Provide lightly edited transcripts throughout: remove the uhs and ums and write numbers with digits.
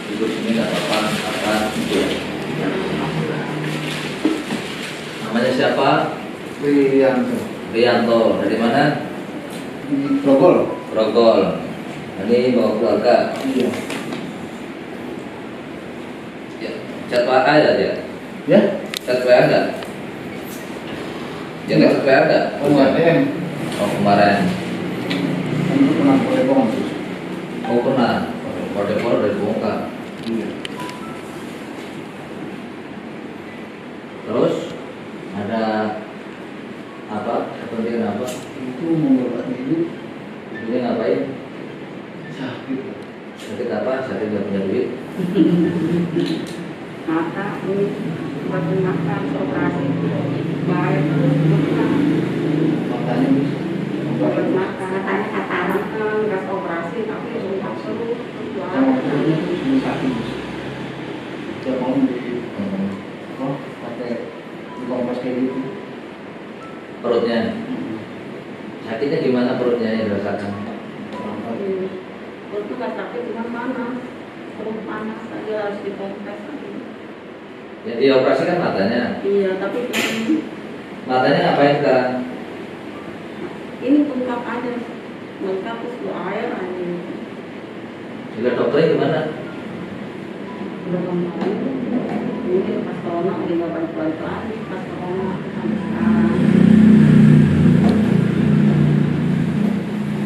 Duduk sini nggak apa-apa, namanya siapa? Priyanto. Rianto, dari mana? Di Grogol. Grogol. Ini bawa keluarga. Iya. Ya, chat WA ada dia? Ya? Chat WA ada? Dia nggak chat WA ada? Kemarin. Oh kemarin. Kamu pernah boleh bohong terus. Oh pernah. Kode-kode dari bongkar. Iya. Terus ada apa? Kepentingan apa? Itu membuat diri Ini ngapain? sakit. Sakit apa? Sakit nggak punya duit? Mata ini buat makan operasi bayar Makanya bisa. buat makan katanya kata makan gas operasi tapi untuk seluruh Yang maksudnya itu sudah sakit. Dia mau di pakai di kompres kayak gitu. Perutnya. Sakitnya gimana perutnya yang dirasakan? itu nggak sakit cuma panas perut panas aja harus dikompres lagi. Yang dioperasi kan matanya. Iya tapi ini Matanya ngapain sekarang? bengkak aja bengkak terus air aja Juga dokternya gimana? udah kemarin ini pas corona udah nggak balik lagi pas corona sampai sekarang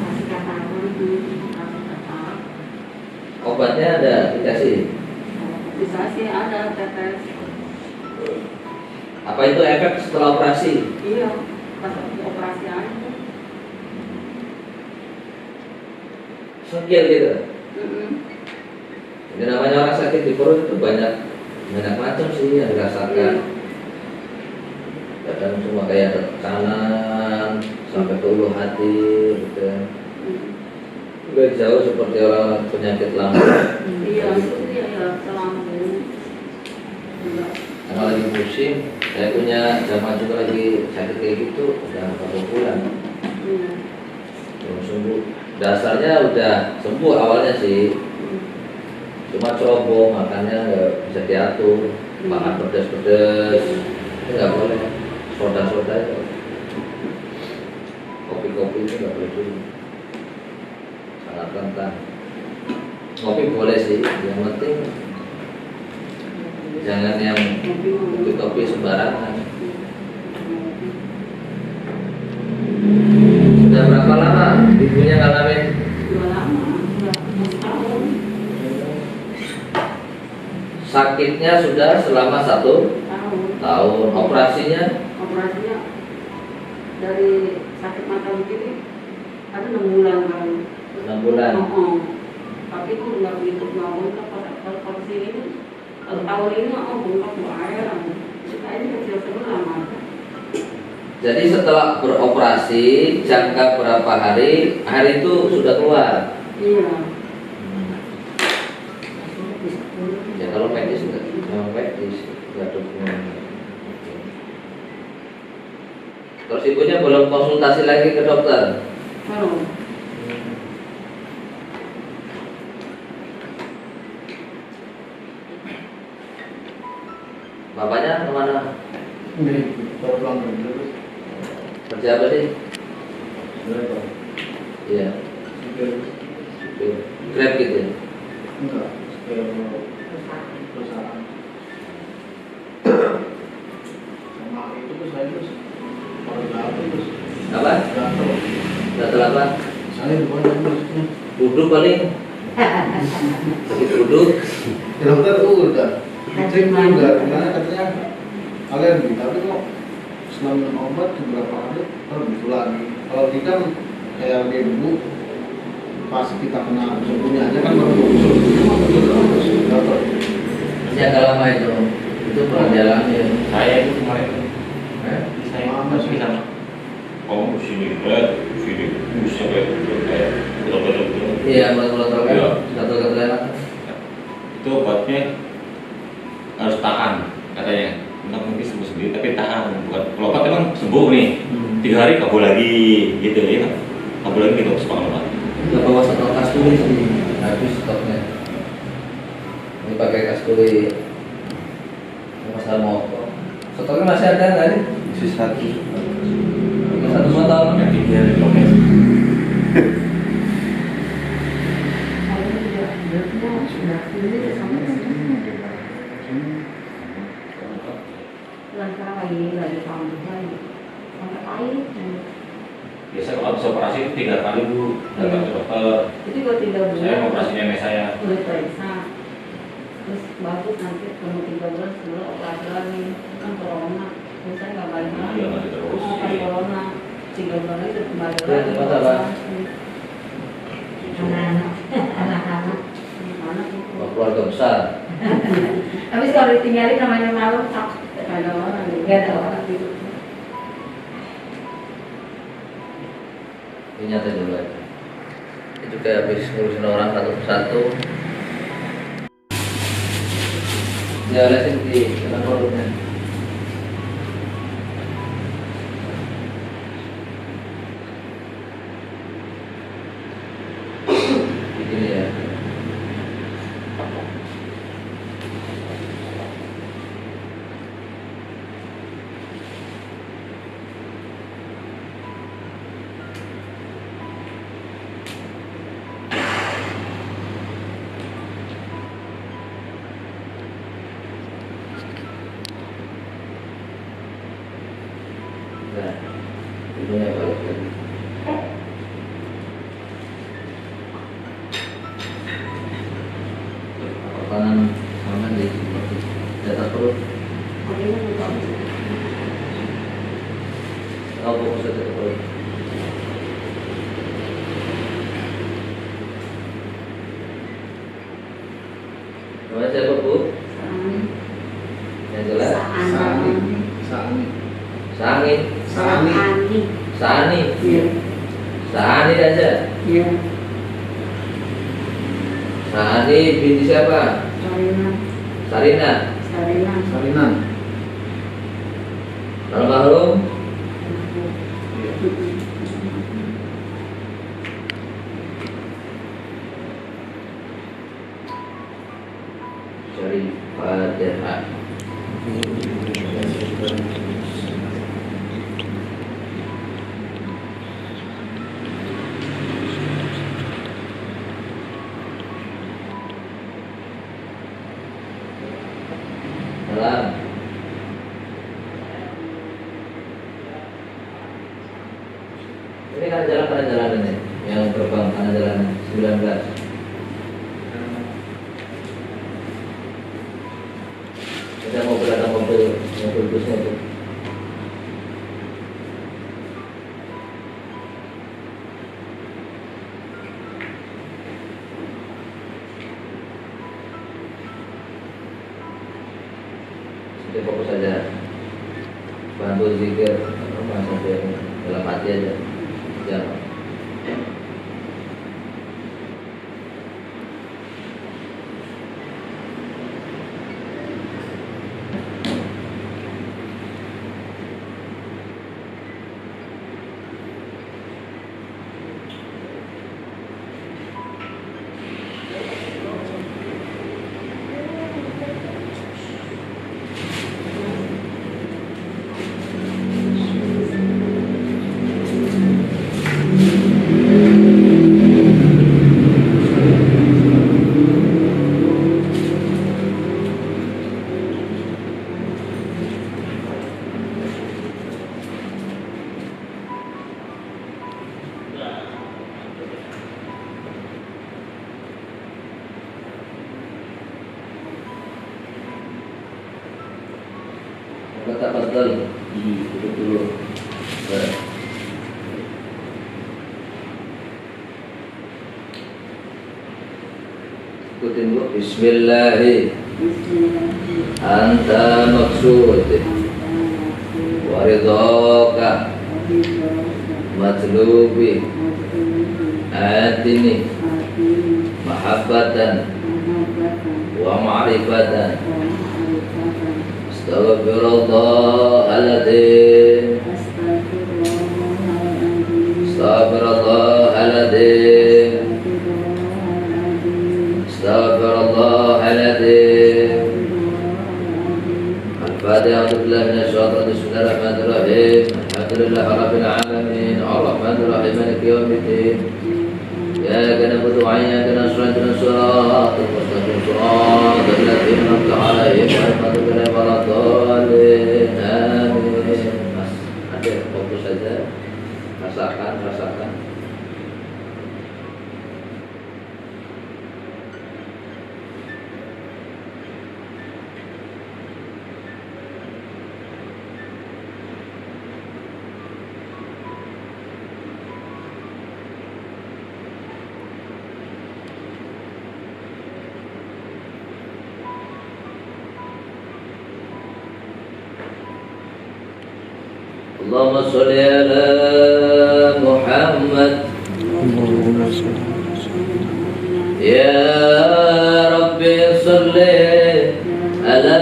kasih kata Obatnya ada dikasih. bisa sih ada tetes Apa itu efek setelah operasi? iya pas operasi aja Sakit gitu. mm Jadi namanya orang sakit di perut itu banyak macam sih yang dirasakan. Kadang cuma kayak tekanan sampai ke ulu hati gitu. Udah jauh seperti orang penyakit lama. iya itu dia ya selama ini enggak Karena lagi pusing, saya punya jamaah juga lagi sakit kayak gitu, udah beberapa bulan iya belum sembuh. Dasarnya udah sembuh awalnya sih, cuma ceroboh makannya nggak bisa diatur, makan pedas-pedas itu nggak boleh, soda-soda itu, kopi-kopi itu nggak boleh dulu, sangat rentan. Kopi boleh sih, yang penting jangan yang kopi sembarangan. Sudah berapa lama ibunya ngalamin? udah lama udah setahun Sakitnya sudah selama 1 tahun. Operasinya operasinya dari sakit mata begini ada 6 bulan kan 6 bulan. tapi itu nggak begitu nggak bengkak kalau kondisi ini kalau tahun ini bengkak air kita ini kecil sebelah mata Jadi setelah beroperasi jangka berapa hari, air itu sudah keluar. iya Ya kalau medis enggak, memang medis enggak dokumen. Terus ibunya belum konsultasi lagi ke dokter. kalau Bapaknya kemana? Ini baru pulang dari terus. Kerja apa sih? Berapa? Iya, Supir. Grab gitu ya? Enggak. Supir perusahaan. Sama itu terus saya terus baru jatuh terus. Apa? Jatuh. Gatal apa? Saya lupa terus. Duduk paling. Sakit duduk. Ya, dokter udah. Cek juga, gimana katanya alergi, tapi kok setelah minum obat beberapa hari begitu lagi. Kalau kita kayak dia dulu pas kita kena sebelumnya aja kan baru muncul, cuma betul terus dokter. Sejak lama itu pernah dialami. Saya itu kemarin saya Masuk masuk sama kamu sini berat sini bisa kayak betul-betul Iya, mulai Iya. satu keterangan. itu obatnya harus tahan katanya untuk mungkin sembuh sendiri tapi tahan, bukan kalau obat emang sembuh nih 3 hari kabur lagi gitu ya kan, kabur lagi gitu sepanjang hari. Nggak bawa stok kasturi sih, habis stoknya. Ini pakai kasturi masalah motor. Stoknya masih ada nggak nih? Masih satu. Satu botol. Yang tiga di lokasi. Kalau tidak beratnya sudah ini sampai sini. Lantaran lagi kambuh lagi. Sampai air. Biasa kalau habis operasi itu 3 kali bu, datang ke dokter. Itu juga 3 bulan. Saya operasinya sama saya. Udah periksa. Terus bagus nanti kalau 3 bulan sebelum operasi lagi kan corona. Terus saya nggak balik lagi. Iya, nanti terus. Kan corona 3 bulan lagi udah kembali Itu lagi. tempat apa? Anak-anak. Anak-anak. Anak itu. Oh, keluarga besar. Habis kalau ditinggalin namanya malam takut. Gak ada orang. Gak ada orang gitu. Ini nyata dulu aja. Itu kayak habis ngurusin orang satu persatu. Ya lesin di dalam produknya. Begini ya. Nah, hidungnya balik lagi. Kanan tangan di atas perut. Makanya buka. Kau fokus aja ke perut. Namanya siapa bu? Yang jelas? Sani. Sani. Sangin. Sani. Sani. Iya. Sani aja. Iya. Sani binti siapa? Sarina. Sarina. Sarina. Salinan. Almarhum. Cari Fatihah. Salam. Ini kan jalan ini yang terbang karena jalan 19. Ada mobil busnya itu. Sudah fokus saja, bantu zikir, sampai dalam hati aja. Jangan. Kata pasal duduk dulu. Ikutin dulu. Bismillahi. Anta maksud waridhoka matlubi atini mahabbatan wa ma'rifatan astaghfirullah Astaghfirullahaladzim. Astaghfirullahaladzim. Astaghfirullahaladzim. Al-Fatihah. Bismillahirrahmanirrahim. Alhamdulillahirabbil alamin. Arrahmanirrahim. Maliki yaumiddin. إياك نعبد وإياك نستعين اهدنا الصراط المستقيم صراط الذين أنعمت عليهم غير المغضوب عليهم ولا الضالين آمين. Mas, ada fokus saja, rasakan. Allahumma sholli ala Muhammad. Ya Rabbi sholli ala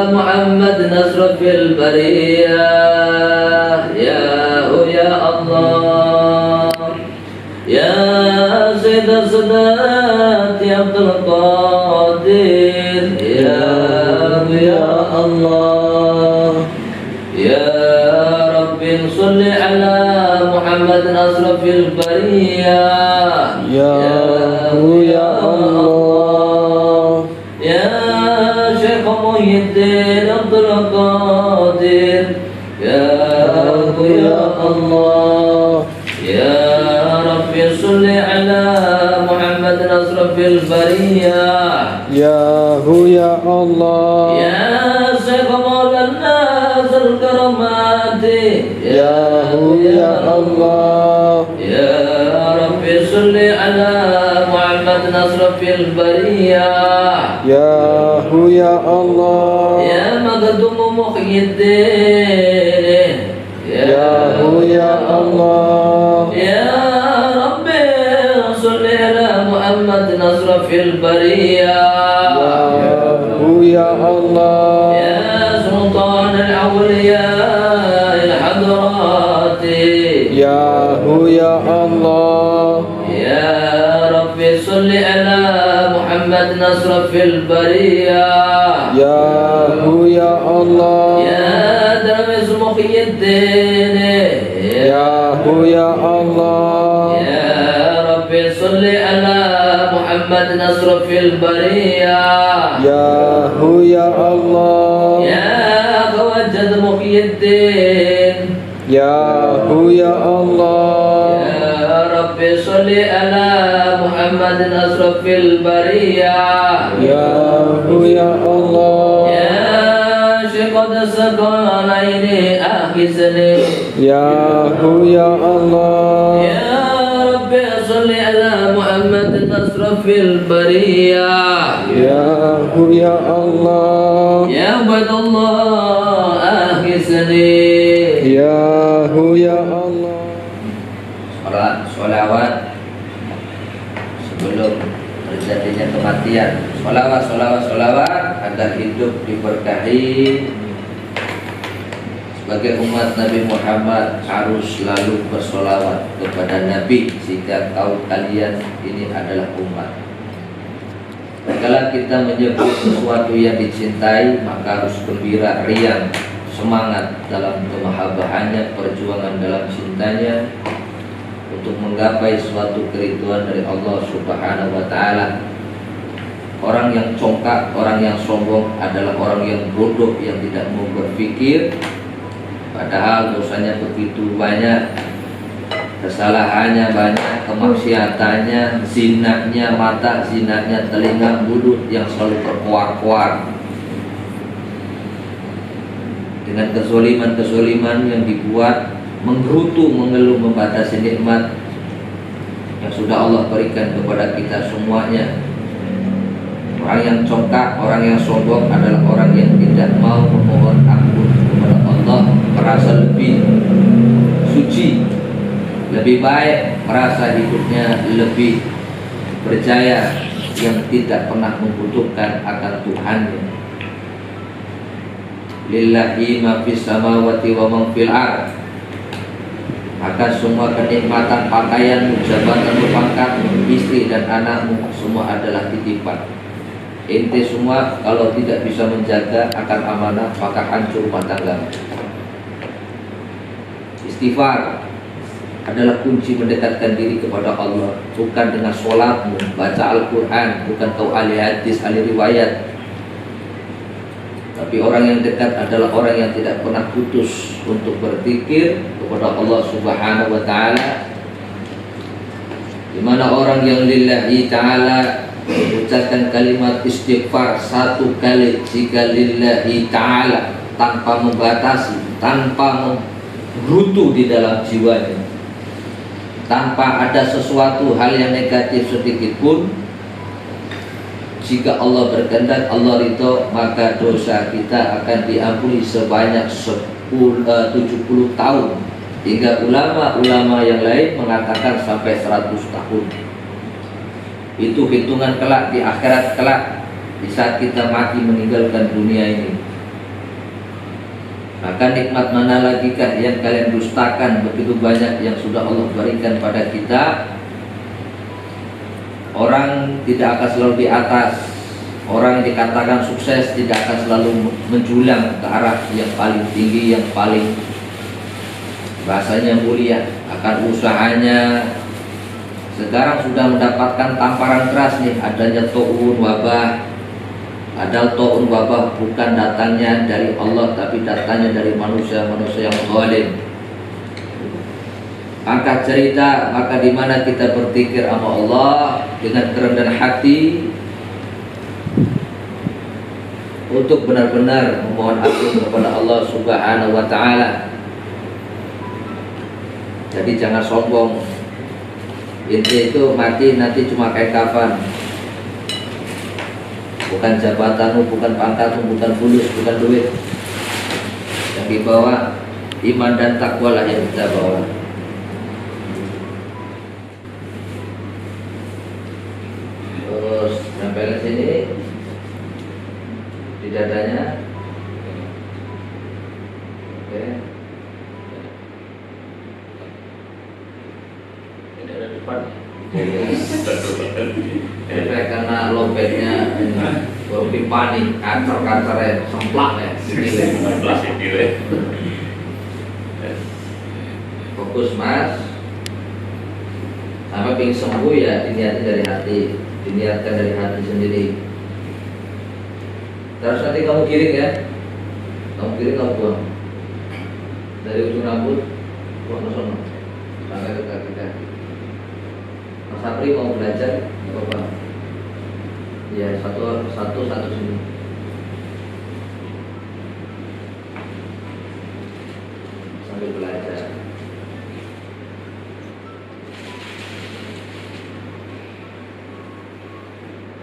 Muhammad nasrafil bariyah. Ya Allah, ya Sayyid Sadat ya Abdul Qadir. Ya Allah, ya صل على محمد أشرف البرية. يا الله يا شيخ محي الدين عبد القادر. يا الله يا ربي صل على محمد أشرف البرية. يا الله يا شيخ مولانا ذا الكرامات. يا الله يا ربي صل على محمد أشرف البرية. يا الله يا مقدم محي الدين. يا الله يا ربي صل على محمد أشرف البرية. يا الله يا سلطان الأولياء الحضرات. يا الله يا ربي صل على محمد أشرف البرية. يا الله يا درمز محي الدين. يا الله يا ربي صل على محمد أشرف البرية. يا الله يا خوجد محي الدين. يا الله يا ربي صل على محمد أشرف البرية. يا الله يا شقد الثقلين أحسني. يا الله يا ربي صل على محمد أشرف البرية. يا الله يا عبد الله أحسني. يا الله Sholawat sebelum terjadinya kematian. Sholawat agar hidup diberkahi. Sebagai umat Nabi Muhammad harus selalu bersolawat kepada Nabi, sehingga tahu kalian ini adalah umat. Kalau kita menyebut sesuatu yang dicintai, maka harus gembira, riang, semangat dalam kemahabahannya, perjuangan dalam cintanya untuk menggapai suatu keriduan dari Allah Subhanahu wa Ta'ala. Orang yang congkak, orang yang sombong adalah orang yang bodoh, yang tidak mau berpikir, padahal dosanya begitu banyak, kesalahannya banyak, kemaksiatannya, zinanya mata, zinanya telinga, mulut yang selalu berkuar-kuar dengan kezoliman yang dibuat, menggerutu, mengeluh, membatasi nikmat yang sudah Allah berikan kepada kita semuanya. Orang yang congkak, orang yang sombong adalah orang yang tidak mau memohon ampun kepada Allah, merasa lebih suci, lebih baik, merasa hidupnya lebih berjaya, yang tidak pernah membutuhkan akan Tuhannya. lillahi ma fis samawati wa ma fil ardh. Maka semua kenikmatan pakaianmu, jabatanmu, pangkatmu, istri dan anakmu semua adalah titipan. Ente semua kalau tidak bisa menjaga akan amanah maka hancur rumah tangga. Istighfar adalah kunci mendekatkan diri kepada Allah, bukan dengan sholatmu, baca Al-Quran, bukan kau ahli hadis, ahli riwayat. Tapi orang yang dekat adalah orang yang tidak pernah putus untuk berzikir kepada Allah Subhanahu wa Ta'ala. Di mana orang yang lillahi ta'ala mengucapkan kalimat istighfar satu kali jika lillahi ta'ala, tanpa membatasi, tanpa menggerutu di dalam jiwanya, tanpa ada sesuatu hal yang negatif sedikit pun. Jika Allah berkehendak, Allah ridho, maka dosa kita akan diampuni sebanyak 70 tahun. Hingga ulama-ulama yang lain mengatakan sampai 100 tahun. Itu hitungan kelak di akhirat kelak, di saat kita mati meninggalkan dunia ini. Maka nikmat mana lagi kah yang kalian dustakan? Begitu banyak yang sudah Allah berikan pada kita. Orang tidak akan selalu di atas. Orang yang dikatakan sukses tidak akan selalu menjulang ke arah yang paling tinggi, yang paling bahasanya mulia. Akan usahanya. Sekarang sudah mendapatkan tamparan keras nih, adanya ta'un wabah. Padahal ta'un wabah bukan datangnya dari Allah, tapi datangnya dari manusia-manusia yang zalim. Angkat cerita, maka di mana kita berzikir sama Allah dengan kerendahan hati untuk benar-benar memohon ampun kepada Allah Subhanahu wa Ta'ala. Jadi jangan sombong. Inti itu mati nanti cuma kayak kafan. Bukan jabatanmu, bukan pangkatmu, bukan fulus, bukan duit. Yang dibawa iman dan takwa lah yang kita bawa. Terus sampai ke sini di dadanya. Oke. Tidak ada depan. Efek karena lobetnya lebih panik, kantor-kantornya semplak ya. Plastik gile. Fokus mas. Sampai pingin sembuh ya diniatkan dari hati, diniatkan dari hati sendiri. Terus nanti kamu giring ya, kamu giring, kamu buang dari ujung rambut buang ke sana sampai ke kaki. Mas Sapri mau belajar apa? Ya satu sini. Sambil belajar.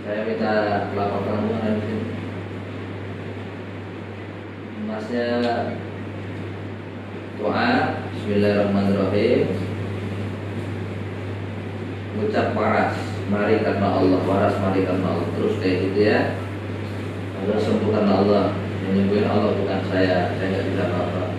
Saya minta laporan kamu di sini. Masnya doa Bismillahirrahmanirrahim. Ucap waras, mari karena Allah, waras mari karena Allah. Terus kayak gitu ya. Allah sembuh karena Allah, yang nyembuhin Allah bukan saya nggak bisa apa-apa.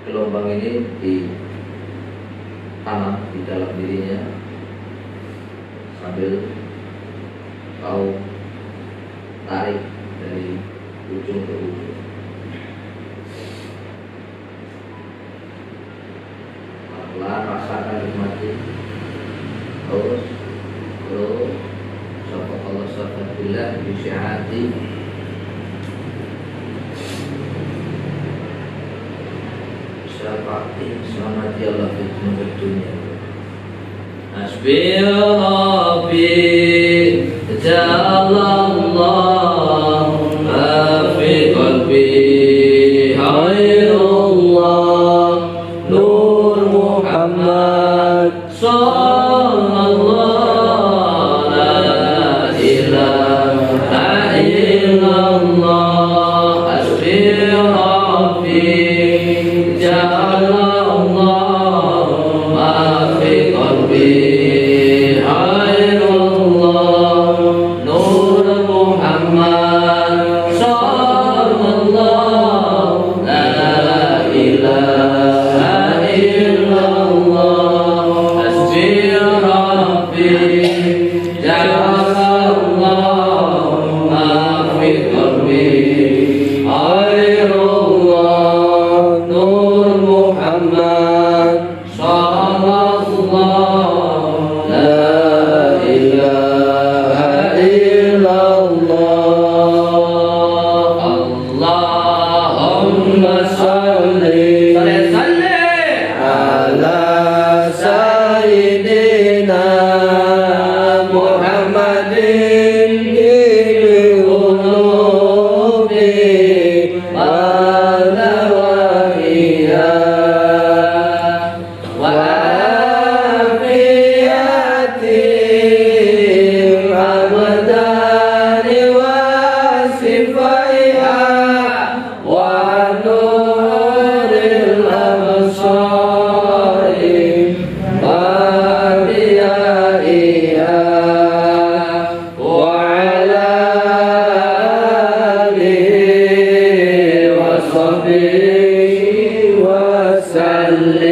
Gelombang ini ditanam di dalam dirinya sambil kau tarik dari ujung ke ujung. Pelan rasakan, nikmati. Terus sapa Allah subhanahu bisyahati. Selamat ya Allah di dunia. Hasbi Allah ربي جعل الله ما في قلبي خير الله نور محمد صلى الله لا إله إلا الله حسبي ربي جعل الله ما في قلبي خير الله نور محمد صلى الله لا إله إلا الله حسبي ربي جعل الله ما في قلبي خير الله نور محمد صلى الله لا إله إلا الله اللهم صل على سيدنا محمد في القلوب ودوائها وعافية الأبدان وصفائها ونور الأبصار وضيائها وعلى آله وصحبه وسلم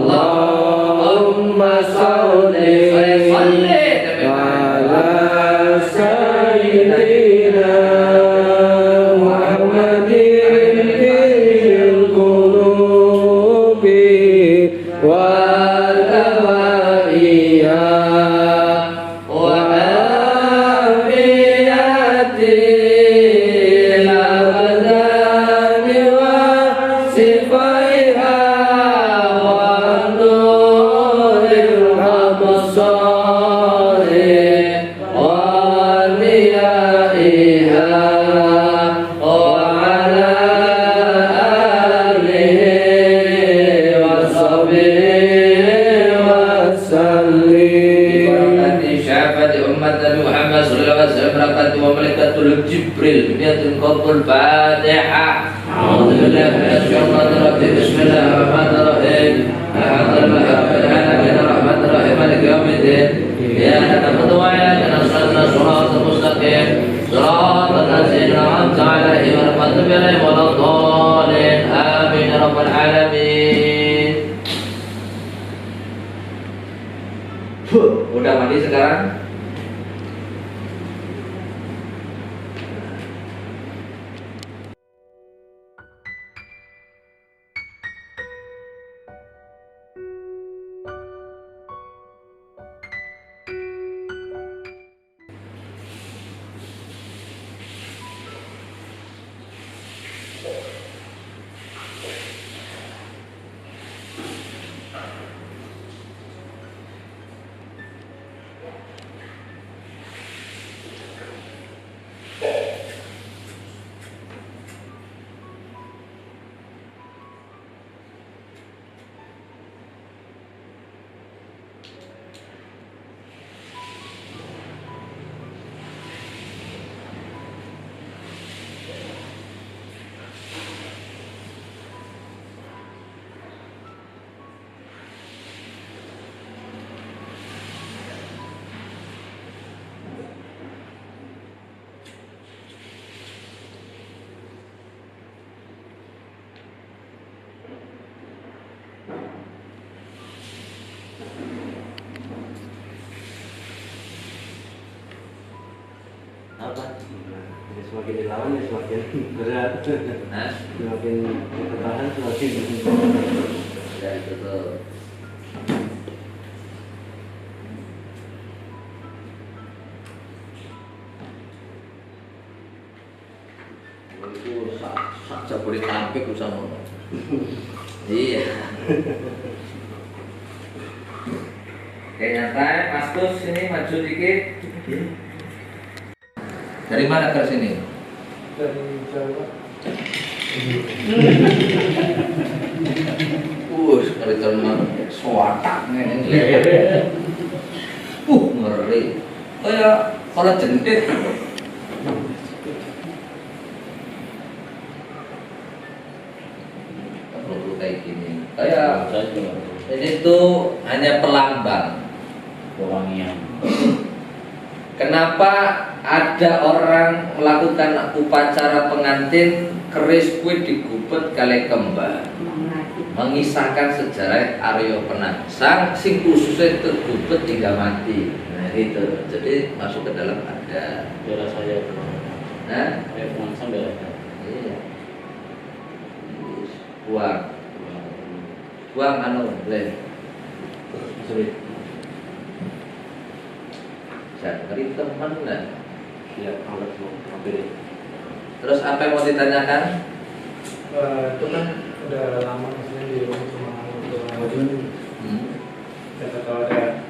اللهم صل على سيدنا محمد في القلوب ودوائها وعافية الأبدان وصفائها ونور الأبصار وضيائها وعلى آله وصحبه وسلم ببركة شفاعة أمة نبي محمد صلى الله عليه وسلم بركة وملائكة جبريل بنية قبل الفاتحة أعوذ بالله من الشيطان الرجيم بسم الله الرحمن الرحيم الحمد لله رب العالمين الرحمن الرحيم مالك يوم الدين إياك نعبد وإياك نستعين صراط المستقيم صراط الذين أنعمت عليهم غير المغضوب عليهم ولا الضالين آمين يا رب العالمين. Udah mandi sekarang? apa? Ya, semakin dilawan ya semakin berat. Nah, Semakin bertahan semakin ya itu tuh. Itu sak Jabodetabek sama. Iya. Oke, nyantai, Mas Gus sini maju dikit. Dari mana ke sini? Dari Jawa. Ngeri tenan suwatak ngene. Ngeri. Kayak kala jentik. Perlu kayak gini. Kayak ini tuh hanya pelambang orang yang kenapa ada orang melakukan upacara pengantin keris kuwi digubet kali kembang mengisahkan sejarah Arya Penangsang sing khususnya tergubet hingga mati. Nah itu jadi masuk ke dalam ada daerah saya nah saya Penangsang daerah saya. iya buang anu le Sulit. jadi teman lah. Ya, anggap semua hampir. Terus apa yang mau ditanyakan? Itu kan udah lama maksudnya di rumah sama orang tua. Siapa tahu ada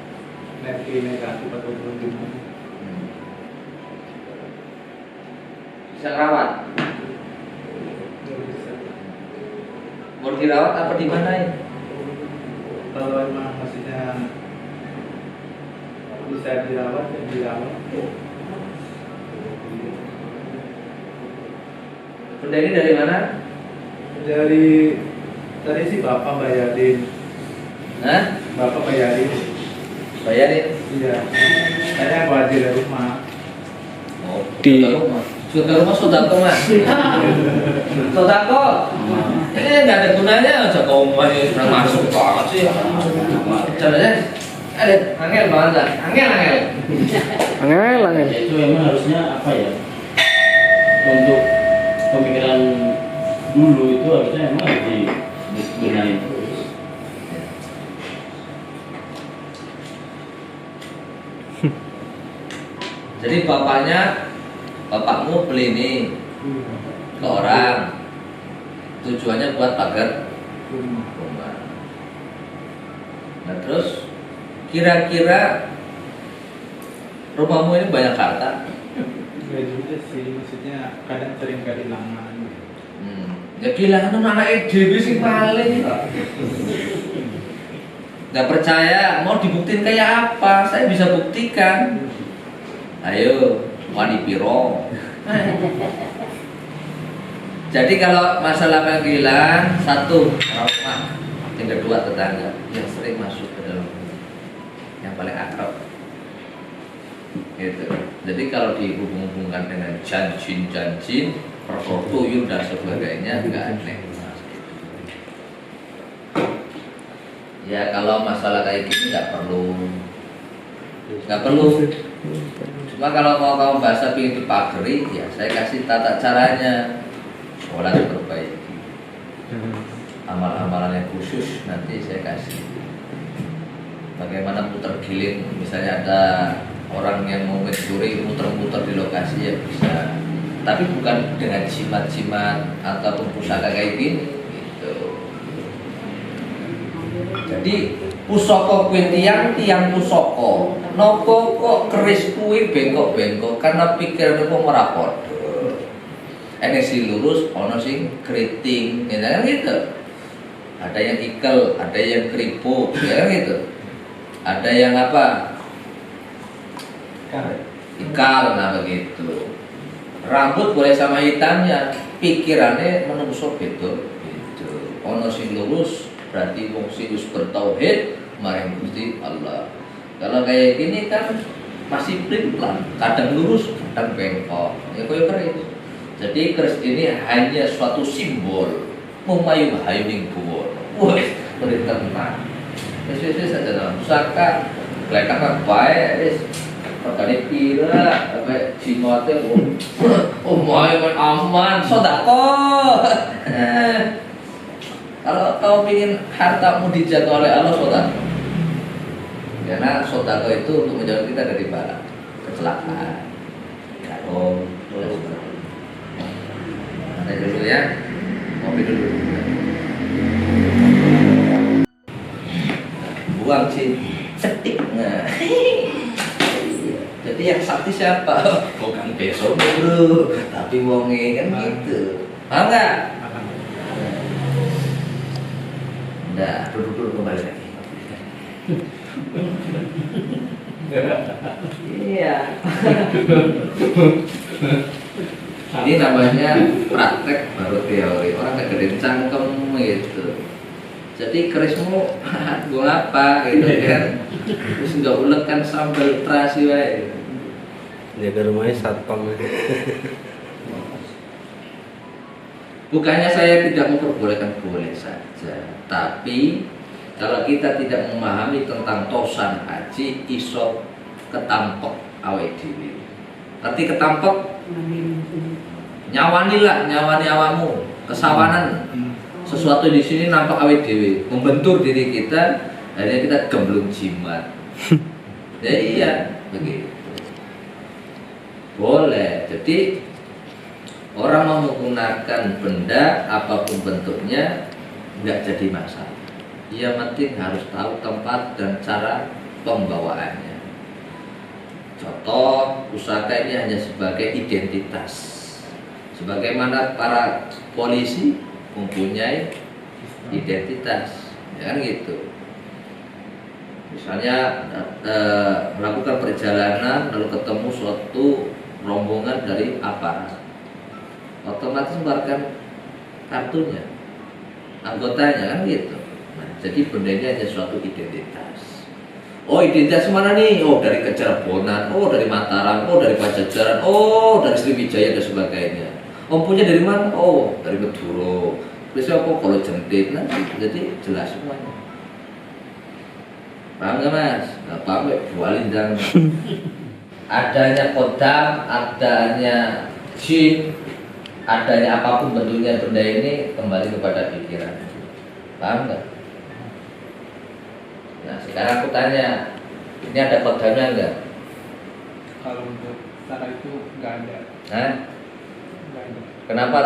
energi negatif atau gimana. Bisa rawat? Nggak bisa. Mau dirawat apa di mana ya? Kalau emang maksudnya bisa dirawat ya dirawat. Benda ini dari mana? Dari tadi sih bapak bayarin. Hah? Bapak bayarin. Bayarin? Iya. Saya bawa di rumah. Oh, Di- sudah rumah sodako mas. Sodako. Ini nggak ada gunanya aja kau mau masuk banget sih. Caranya, angel banget lah. Angel. Angel. Ya, itu memang harusnya apa ya? Untuk pemikiran dulu itu harusnya emang harus dibenahi terus. Jadi bapakmu beli ini ke orang, tujuannya buat pagar rumah. Nah terus kira-kira rumahmu ini banyak harta? Enggak juga sih, maksudnya kadang sering kehilangan. Ya kehilangan anak dewi sih paling. Nggak percaya, mau dibuktiin kayak apa? Saya bisa buktikan. Ayo, wani piro. Jadi kalau masalah panggilan, satu rumah, yang kedua tetangga yang sering masuk ke dalam rumah, yang paling akrab. Gitu. Jadi kalau dihubung-hubungkan dengan janjin, perfortuyul dan sebagainya nggak aneh. Ya kalau masalah kayak gini nggak perlu. Cuma kalau mau kamu bahasa ingin dipagari, ya saya kasih tata caranya. Sholat perbaiki, amalan-amalan yang khusus nanti saya kasih. Bagaimana putar giling, misalnya ada orang yang mau mencuri muter-muter di lokasi ya bisa. Tapi bukan dengan jimat-jimat ataupun pusaka kayak gini gitu. Jadi pusaka kuwi tiang pusaka. Napa kok keris kuwi bengkok-bengkok karena pikiran kok ora padha. Ana sing lurus, ana sing keriting, ya kan gitu. Ada yang ikel, ada yang keripuk, ya kan gitu. Ada yang apa? Ikal, nah begitu. Rambut boleh sama hitamnya, pikirannya menungso betul gitu. Ono sing lurus berarti wong sing wis bertauhid marang Gusti Allah. Kalau kayak gini kan masih pelin-pelan, kadang lurus, kadang bengkok. Ya koyo keris. Jadi keris ini hanya suatu simbol memayung-hayuning buwon. Wah, beri tenang. Wis saja dalam pusaka, kelekang bae wis. Perkara pira, apa jimote main aman, sedekah. Kalau kau ingin hartamu dijaga oleh Allah, sedekah. Karena sedekah itu untuk menjaga kita dari bala, kecelakaan, garong, dan sebagainya. Nanti dulu ya, ngopi dulu. Buang sih, cetik. Nah. yang sakti siapa? Bukan besok bro, tapi wonge kan gitu. Paham nggak? Nah, duduk dulu kembali lagi. Iya. Ini namanya praktek baru teori. Orang kegedean cangkem gitu. Jadi kerismu gue apa gitu kan. Terus nggak ulek kan sambal terasi wae. Jaga rumahnya satpam. Bukannya saya tidak memperbolehkan, boleh saja. Tapi kalau kita tidak memahami tentang tosan haji, iso ketampek awake dhewe. Ngerti ketampek? Nyawani lah, nyawani awamu, kesawanan. Sesuatu di sini nampak awake dhewe, membentur diri kita, akhirnya kita gemblung jimat. Ya iya, begitu. Boleh. Jadi orang mau menggunakan benda apapun bentuknya nggak jadi masalah. Yang penting harus tahu tempat dan cara pembawaannya. Contoh, pusaka ini hanya sebagai identitas. Sebagaimana para polisi mempunyai identitas, ya kan gitu. Misalnya melakukan perjalanan lalu ketemu suatu rombongan dari aparat, otomatis mengeluarkan kartunya, anggotanya kan gitu. Nah, jadi benda ini hanya suatu identitas. Oh, identitas mana nih? Oh, dari Kecerbonan, oh dari Mataram, oh dari Pajajaran, oh dari Sriwijaya dan sebagainya. Oh, punya dari mana? Oh, dari Madura. Terus apa kalau jentit? Nah, jadi jelas semuanya. Paham nggak mas? Nggak paham ya, bualin jangan. Adanya kodam, adanya jin, adanya apapun bentuknya benda ini kembali kepada pikiran. Paham nggak? Nah sekarang aku tanya, ini ada kodamnya nggak? Kalau untuk cara itu nggak ada. Hah? Nggak ada. Kenapa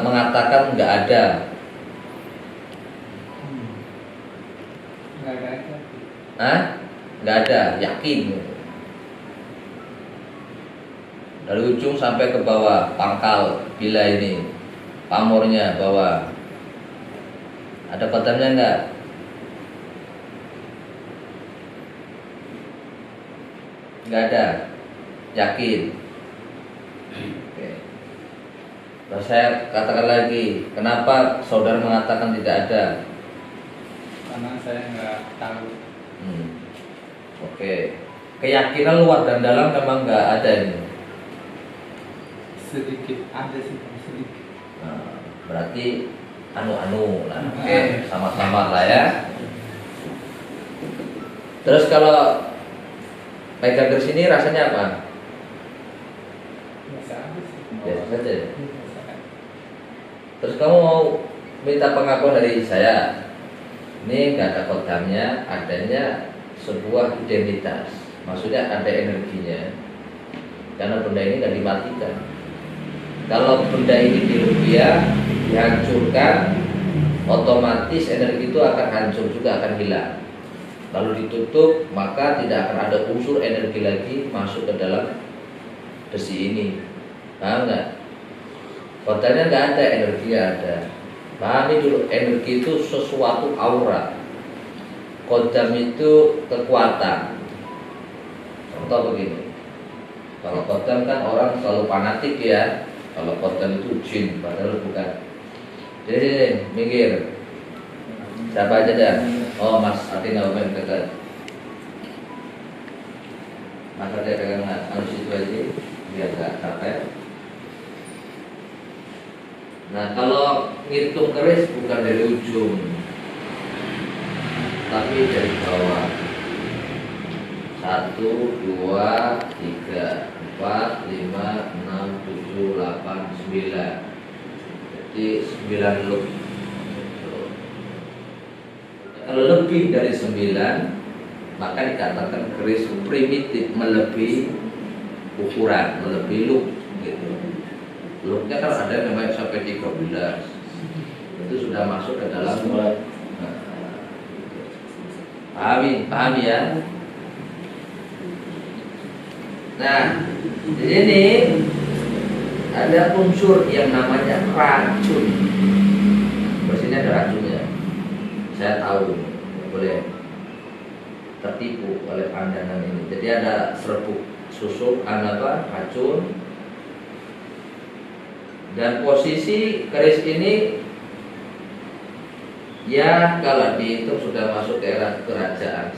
mengatakan nggak ada? Nggak ada aja. Hah? Nggak ada, yakin. Dari ujung sampai ke bawah, pangkal bila ini, pamornya bawah. Ada kodamnya nggak? Nggak ada, yakin. Oke. Terus saya katakan lagi, kenapa saudara mengatakan tidak ada? Karena saya nggak tahu. Oke. Keyakinan luar dan dalam memang nggak ada ini. Sedikit ada sih, sedikit. Nah, berarti anu-anu lah. Oke, sama-sama lah ya. Terus kalau pegang ke sini rasanya apa? Biasa aja sih. Biasa saja. Biasa aja. Terus kamu mau minta pengakuan dari saya? Ini nggak ada kodamnya, adanya sebuah identitas. Maksudnya ada energinya. Karena benda ini nggak dimatikan. Kalau benda ini dirupiah, dihancurkan, otomatis energi itu akan hancur juga, akan hilang. Lalu ditutup, maka tidak akan ada unsur energi lagi masuk ke dalam besi ini. Paham nggak? Kodamnya nggak ada, energi ada. Pahami dulu, energi itu sesuatu aura. Kodam itu kekuatan. Contoh begini, kalau kodam kan orang selalu fanatik ya. Kalau kodam itu jin, padahal bukan. Jadi sini, minggir. Siapa aja dah? Oh Mas Adi nggak main dekat. Mas Adi pegang harus itu aja, biar nggak capek. Nah kalau ngitung keris bukan dari ujung, tapi dari bawah. 1, 2, 3, 4, 5, 6, 7, 8, 9. Jadi 9 loop. Kalau lebih dari 9, maka dikatakan keris primitif, melebihi ukuran, melebihi loop gitu. Loopnya kan ada yang namanya sampai 13. Itu sudah masuk ke dalam pahami ya. Nah, di sini ada unsur yang namanya racun. Di sini ada racunnya. Saya tahu, nggak boleh tertipu oleh pandangan ini. Jadi ada serbuk susuk, racun. Dan posisi keris ini ya kalau dihitung sudah masuk ke era kerajaan.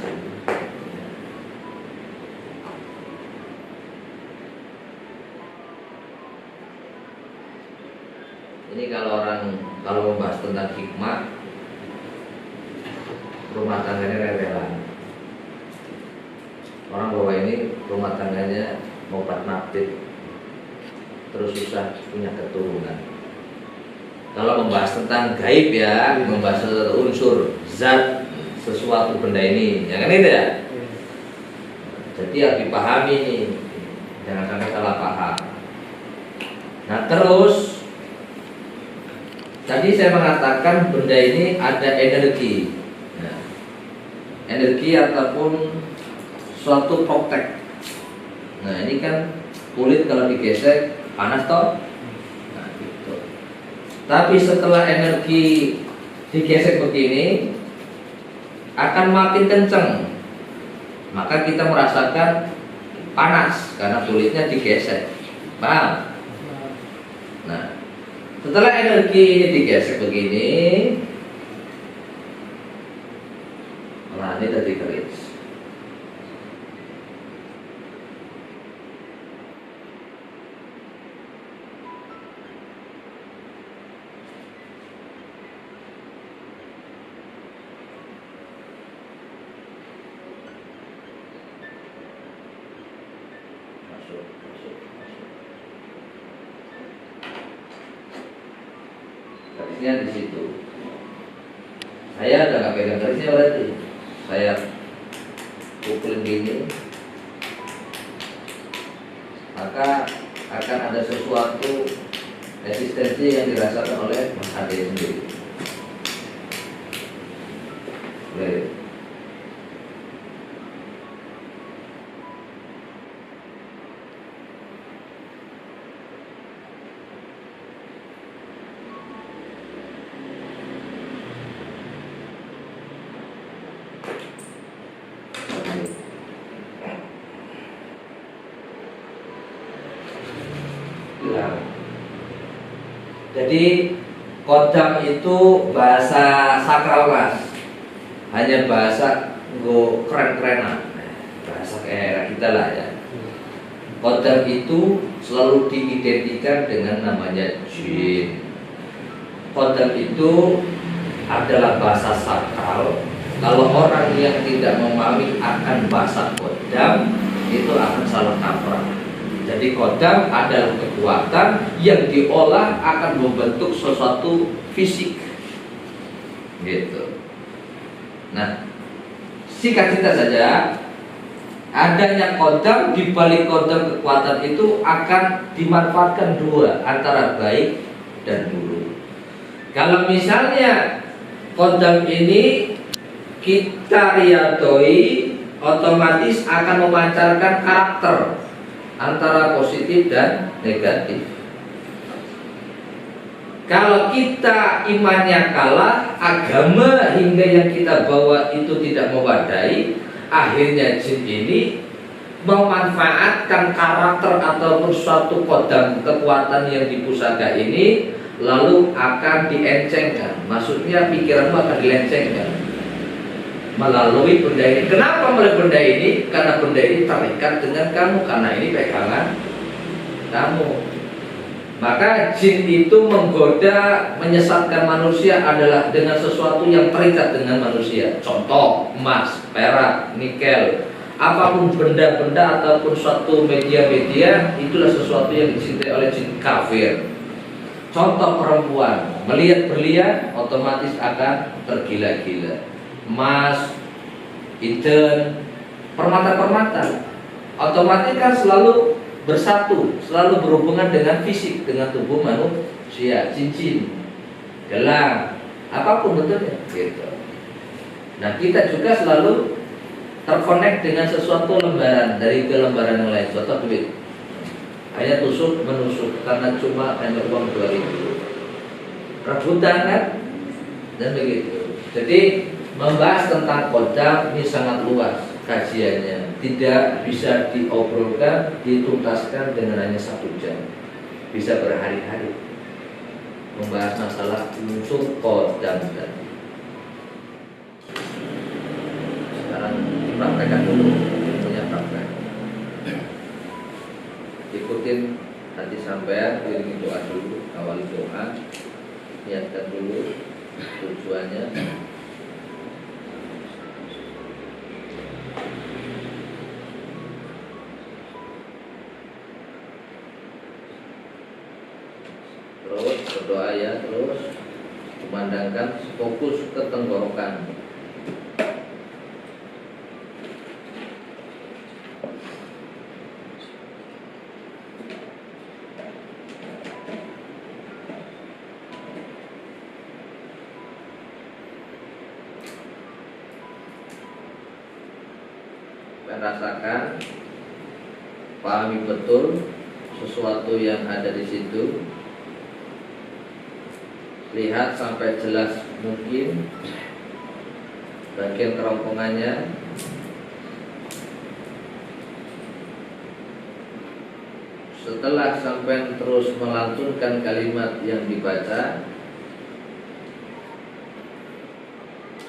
Ini kalau membahas tentang hikmah rumah tangganya revelan. Orang bahwa ini rumah tangganya obat naftit, terus susah punya keturunan. Kalau membahas tentang gaib ya, membahas unsur zat sesuatu benda ini, ya kan itu ya. Jadi harus dipahami nih, jangan sampai salah paham. Nah terus tadi saya mengatakan benda ini ada energi, nah, energi ataupun suatu protek. Nah ini kan kulit kalau digesek panas toh. Nah, gitu. Tapi setelah energi digesek begini akan makin kenceng, maka kita merasakan panas karena kulitnya digesek. Paham? Nah, setelah energi ini digesek begini, nah ini tadi keris. Masuk. Kerisnya di situ. Saya udah nggak pegang kerisnya berarti. Saya pukulin gini, maka akan ada sesuatu resistensi yang dirasakan oleh Mas Ade sendiri. Baik. Jadi kodam itu bahasa sakral mas, hanya bahasa go keren-kerenan, bahasa kayak kita lah ya. Kodam itu selalu diidentikan dengan namanya jin. Kodam itu adalah bahasa sakral. Kalau orang yang tidak memahami akan bahasa kodam itu akan salah kaprah. Jadi kodam adalah kekuatan yang diolah akan membentuk sesuatu fisik, gitu. Nah, singkat cerita saja, adanya kodam, di balik kodam kekuatan itu akan dimanfaatkan dua, antara baik dan buruk. Kalau misalnya kodam ini kita riadoi, otomatis akan memancarkan karakter antara positif dan negatif. Kalau kita imannya kalah, agama hingga yang kita bawa itu tidak mewadai, akhirnya jin ini memanfaatkan karakter ataupun suatu kodam kekuatan yang di pusaka ini, lalu akan diencengkan. Maksudnya pikiranmu akan dilencengkan melalui benda ini. Kenapa melalui benda ini? Karena benda ini terikat dengan kamu, karena ini pegangan kamu. Maka jin itu menggoda, menyesatkan manusia adalah dengan sesuatu yang terikat dengan manusia. Contoh emas, perak, nikel, apapun benda-benda ataupun suatu media-media, itulah sesuatu yang dicintai oleh jin kafir. Contoh perempuan, melihat berlian otomatis akan tergila-gila. Emas, inten, permata-permata otomatis kan selalu bersatu, selalu berhubungan dengan fisik, dengan tubuh manusia. Cincin, gelang, apapun bentuknya gitu. Nah kita juga selalu terkonek dengan sesuatu lembaran dari ke lembaran yang lain, contoh duit. Hanya tusuk menusuk karena cuma hanya uang 2.000. Rebutan kan? Dan begitu. Jadi membahas tentang kodam ini sangat luas kajiannya, tidak bisa diobrolkan, dituntaskan dengan hanya 1 jam, bisa berhari-hari membahas masalah unsur kodam tadi. Sekarang dipraktekkan dulu, ilmunya praktek. Ikutin hati sampean, iringi doa dulu, awali doa, niatkan dulu tujuannya. Terus berdoa ya, terus memandangkan fokus ke tenggorokan. Rasakan, pahami betul sesuatu yang ada di situ. Lihat sampai jelas mungkin bagian kerongkongannya. Setelah sampai terus melantunkan kalimat yang dibaca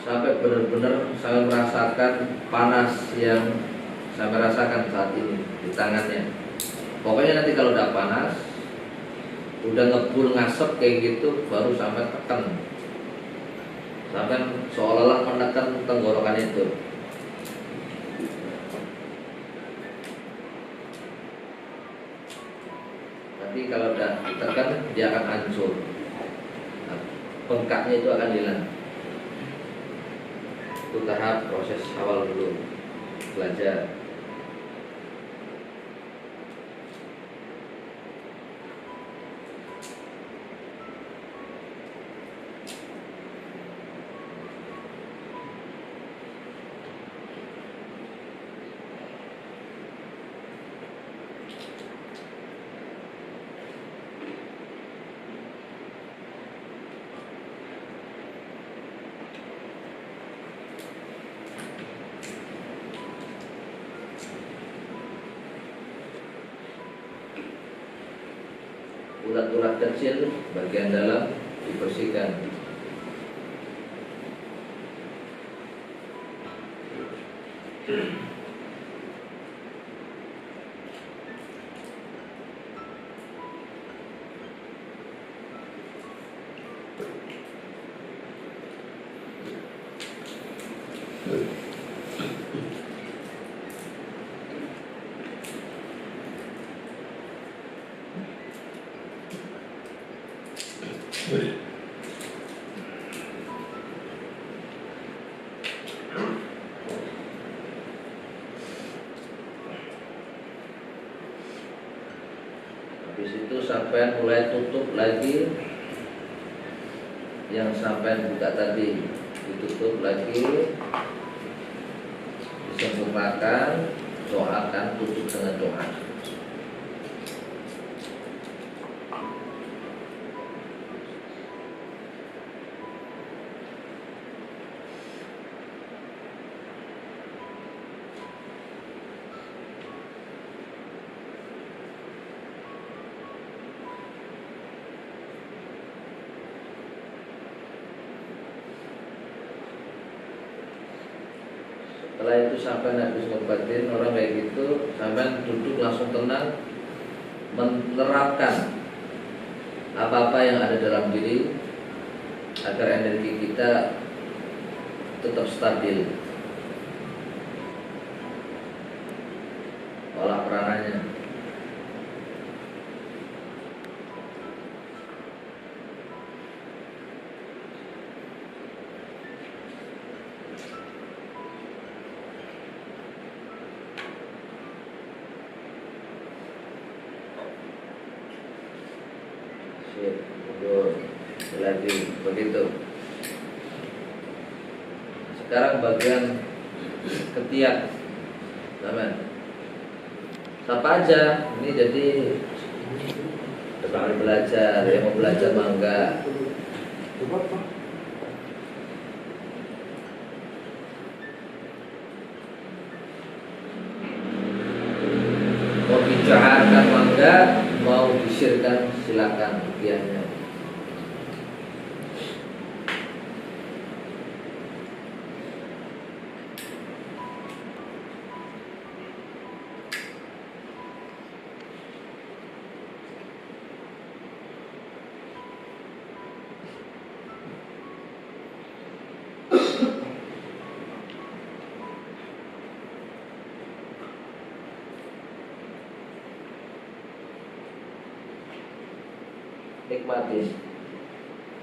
sampai benar-benar saya merasakan panas yang saya merasakan saat ini di tangannya. Pokoknya nanti kalau udah panas, udah ngebul ngasep kayak gitu, baru sampai tekan, sampai seolah-olah menekan tenggorokan itu. Tapi kalau udah ditekan, dia akan hancur. Nah, bengkaknya itu akan hilang. Itu tahap proses awal dulu, belajar. Ulat-ulat kecil bagian dalam dibersihkan. Habis itu sampai mulai tutup lagi, yang sampai buka tadi ditutup lagi, disempurnakan, doakan, tutup dengan doa. Setelah itu sampai habis ngobatin orang kayak gitu, sampai duduk langsung tenang, menerapkan apa-apa yang ada dalam diri agar energi kita tetap stabil. Olah perananya. Lagi begitu. Sekarang bagian ketiak. Aman. Siapa aja? Ini jadi teman belajar, yang mau belajar mangga. Mau dicaharkan mangga, mau disirkan silakan ketiaknya.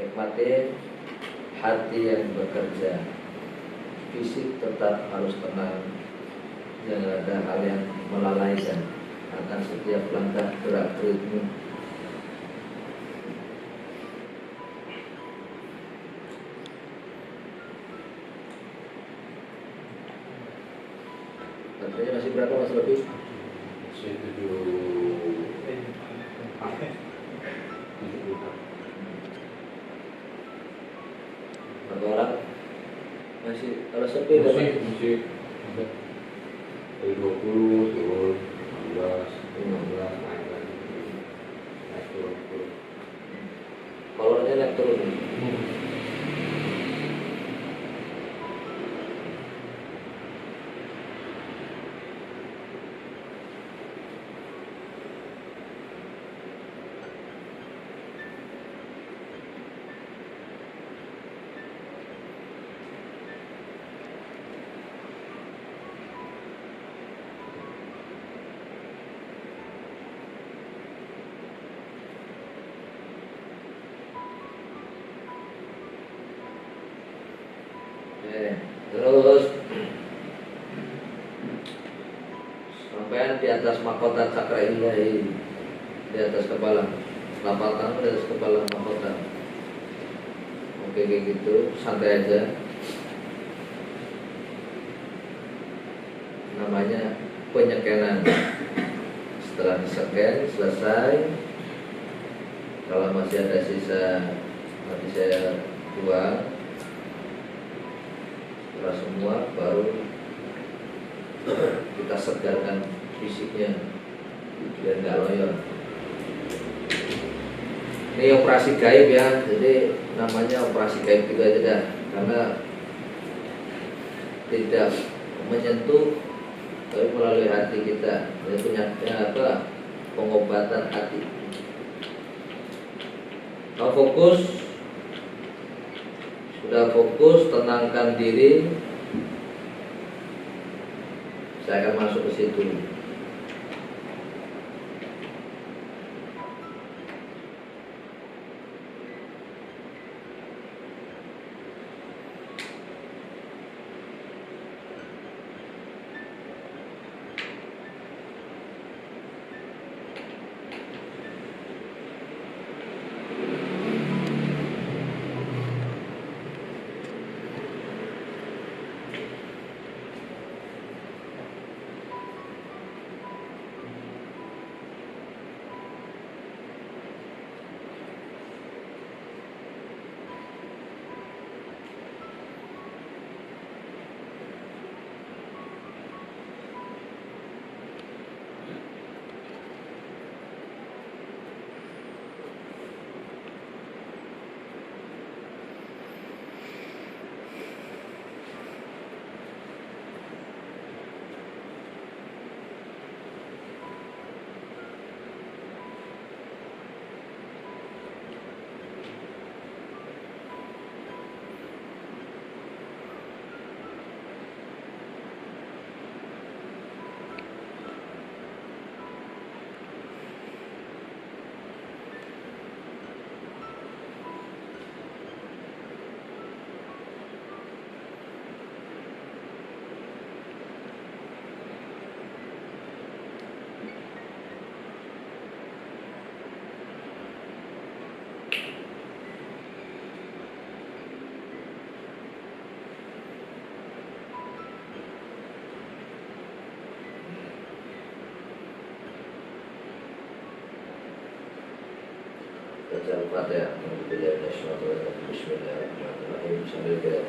Nikmati hati yang bekerja. Fisik tetap harus tenang, jangan ada hal yang melalaikan akan setiap langkah gerak gerikmu. Baterainya masih berapa, mas lebih? Masih 7. Berapa orang? Masih kalau sepi berapa? Masih dari 20 turun 15 naik lagi naik turun. Powernya naik turun. Terus sampai di atas mahkota cakra ilahi, di atas kepala, telapak tangan di atas kepala mahkota. Oke, kayak gitu, santai aja. Namanya penyekenan. Setelah diseken selesai, kalau masih ada sisa nanti saya buang. Setelah semua baru kita segarkan fisiknya biar nggak loyo. Ini operasi gaib ya, jadi namanya operasi gaib itu aja dah, karena tidak menyentuh tapi melalui hati kita. Ini punya apa? Pengobatan hati. Kalau fokus, sudah fokus, tenangkan diri. Saya akan masuk ke situ. baca Al-Fatihah. Bismillahirrahmanirrahim. Sambil ke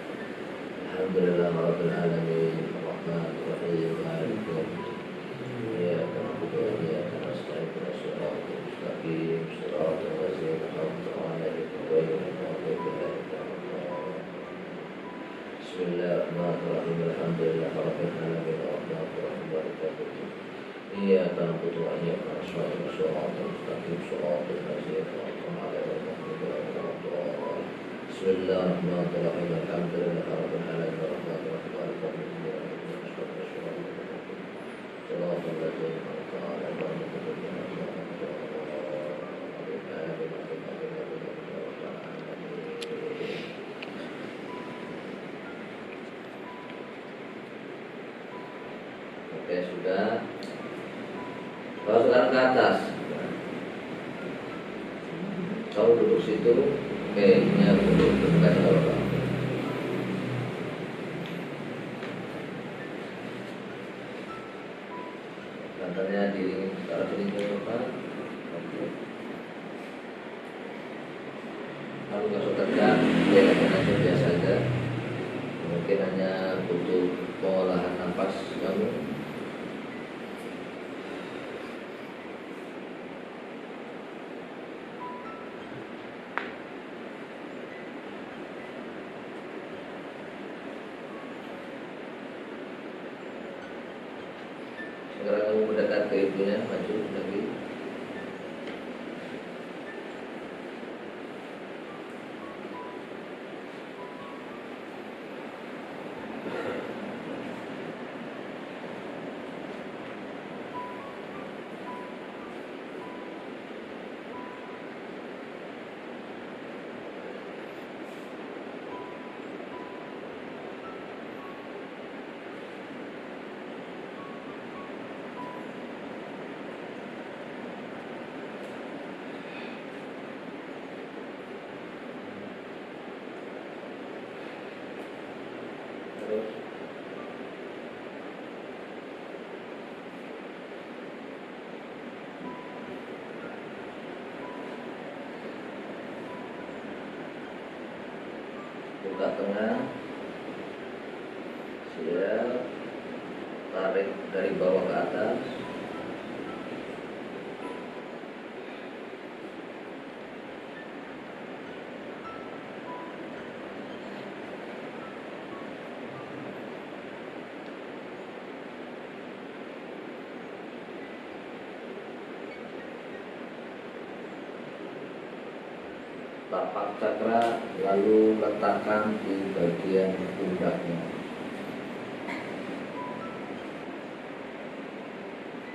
Alhamdulillahirabbil alamin, Arrahmanir Rahim, Maliki yaumiddin. Iyyaka na'budu wa iyyaka nasta'in. Shiratal mustaqim, shiratal ladzina an'amta 'alaihim ghairil maghdubi 'alaihim waladdallin. Bismillahirrahmanirrahim. Alhamdulillahirabbil alamin, Arrahmanir Rahim, Maliki yaumiddin. Iyyaka na'budu wa iyyaka nasta'in. Shiratal mustaqim, shiratal ladzina an'amta 'alaihim ghairil maghdubi 'alaihim. Bismillahirrahmanirrahim. Alhamdulillahirabbil alamin, Arrahmanir Rahim, Maliki yaumiddin. Shiratal ladzina an'amta 'alaihim ghairil maghdubi 'alaihim. Oke, sudah. Kalau sekarang ke atas, kamu duduk situ. Oke, ini aku duduk kalau katanya diri sekarang sini ke depan. Oke. Kamu nggak usah tegang, biarkan aja biasa aja. Mungkin hanya butuh pengolahan nafas kamu. Sekarang kamu mendekat ke ibunya, maju lagi. Terus buka tengah, siap, tarik dari bawah ke atas. Tapak cakra, lalu letakkan di bagian pundaknya.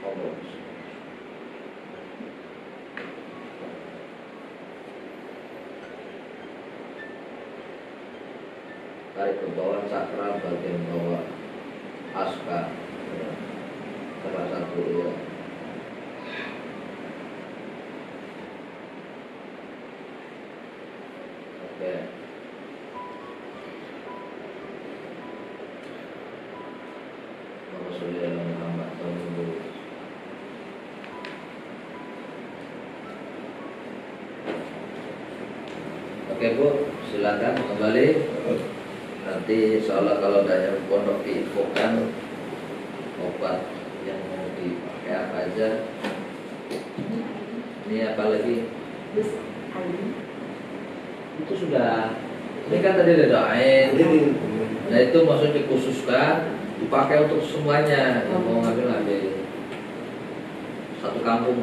Fokus. Tarik ke bawah cakra bagian bawah aska, ya. Cakra satu, ya. Oke. Rasulullah Muhammad SAW. Oke Bu, silakan kembali. Nanti insyaallah kalau ada pondok diinfokan obat yang mau dipakai apa aja. Ini apa lagi? Itu sudah, ini kan tadi ada doain. Nah itu maksudnya dikhususkan dipakai untuk semuanya yang mau ngambil satu kampung.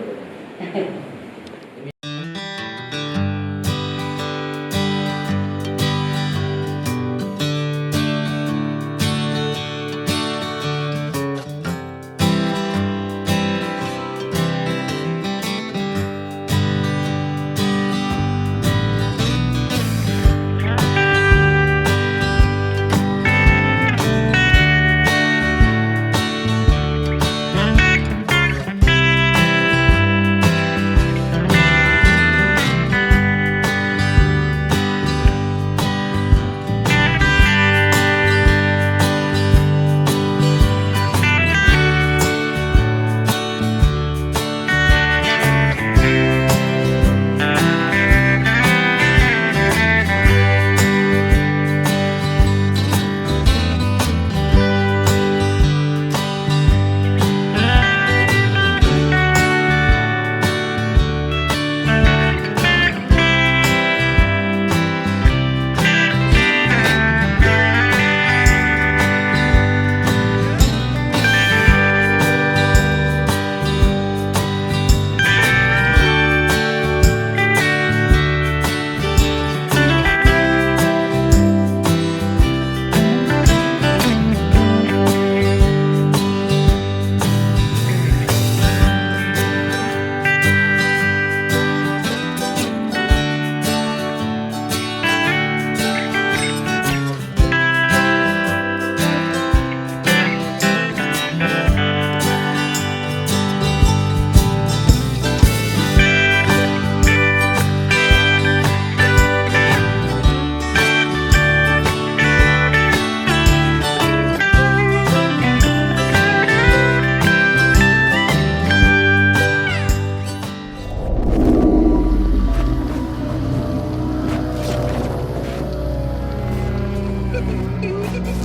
Pak.